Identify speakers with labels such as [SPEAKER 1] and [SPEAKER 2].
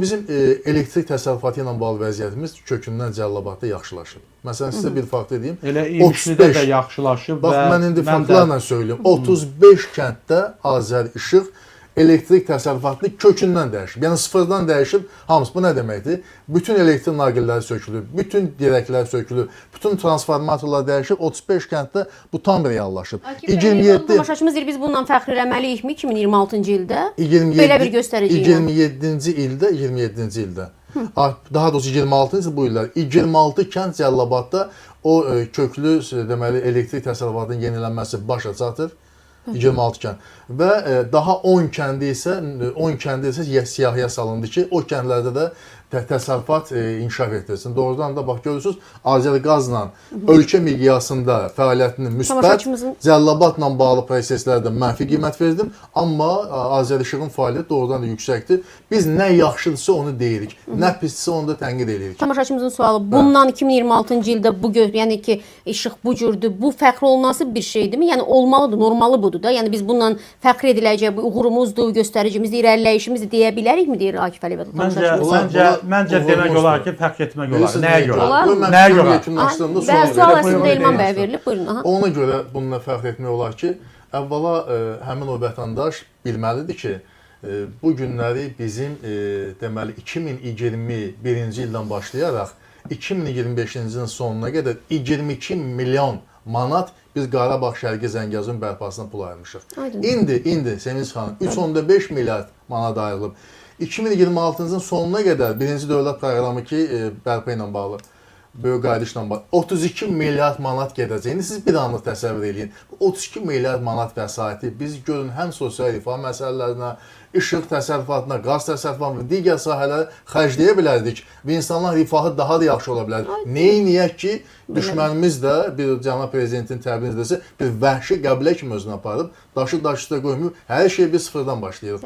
[SPEAKER 1] Bizim elektrik təsərrüfatı ilə bağlı vəziyyətimiz kökündən Cəlilabadda yaxşılaşıb. Məsələn, sizə bir fakt edeyim.
[SPEAKER 2] Elə İmişlidə də yaxşılaşıb.
[SPEAKER 1] Bax, mən indi faktlarla söyləyim. 35 kənddə Azər İşıq elektrik təsərrüfatını kökündən dəyişib. Yəni sıfırdan dəyişib. Hamısı bu nə deməkdir? Bütün elektrik naqilləri sökülüb, bütün dirəklər sökülüb, bütün transformatorlar dəyişib. 35 kənddə bu tam reallaşıb.
[SPEAKER 3] 27 tamaşaçımız deyir, biz bundan fəxr eləməliyikmi 2026-cı ildə? Belə bir göstərici.
[SPEAKER 1] 27-ci ildə. Daha doğrusu 26-cı bu illər 26 kənd Cəlilabadda o köklü deməli elektrik təsərrüfatının yenilənməsi başa çatır. 26 kənd və daha 10 kəndi isə siyahıya salındı ki, o kəndlərdə də təsərrüfat inkişaf etdirsin. Doğrudan da bax görürsünüz, Azərqazla ölkə miqyasında fəaliyyətinin müsbət, Cəlilabadla bağlı proseslərdə mənfi qiymət verdim, amma Azər İşığın fəaliyyəti doğrudan da yüksəkdir. Biz nə yaxşıdırsa onu deyirik, nə pisdirsə onu da tənqid edirik.
[SPEAKER 3] Tamaşaçımızın sualı, bundan 2026-cı ildə bu yəni ki, işıq bu cürdür, bu fəxr olunası bir şeydirmi? Yəni olmalıdır, normalı budur da. Yəni biz bundan fəxr ediləcək, bu uğurumuzdur, göstəricimizdir, irəliləyişimizdir deyə bilərikmi deyir Akif Əliyevə tamaşaçımız?
[SPEAKER 2] Məncə demək olar ki, fəxr etmək olar. Nəyə görə?
[SPEAKER 1] Nəyə görə?
[SPEAKER 3] Sual əslində Elman bəyə verilib, buyurun.
[SPEAKER 1] Ona görə bununla fəxr etmək olar ki, əvvəla həmin o vətəndaş bilməlidir ki, bu günləri bizim deməli 2021-ci ildən başlayaraq 2025-ci ilin sonuna qədər 22 milyon manat biz Qarabağ Şərqi Zəngəzur bərpasına pul ayırmışıq. İndi Sevinç xanım 3.5 milyard manat ayrılıb. 2026-cı ilin sonuna qədər birinci dövlət proqramı ki, bərpa ilə bağlı, böyük qayıdışla bağlı 32 milyard manat gedəcək. İndi siz bir anlıq təsəvvür edin. 32 milyard manat vəsaiti biz görün həm sosial rifah məsələlərinə, işıq təsərrüfatına, qaz təsərrüfatına və digər sahələrə xərcləyə bilərdik və insanların rifahı daha da yaxşı ola bilər. Neyiniyək ki, düşmənimiz də bir cənab prezidentin təbir edilsə bir vəhşi qəbilə kimi özünü aparıb, daşı üstə qoymayıb, hər şey bir sıfırdan başlayır.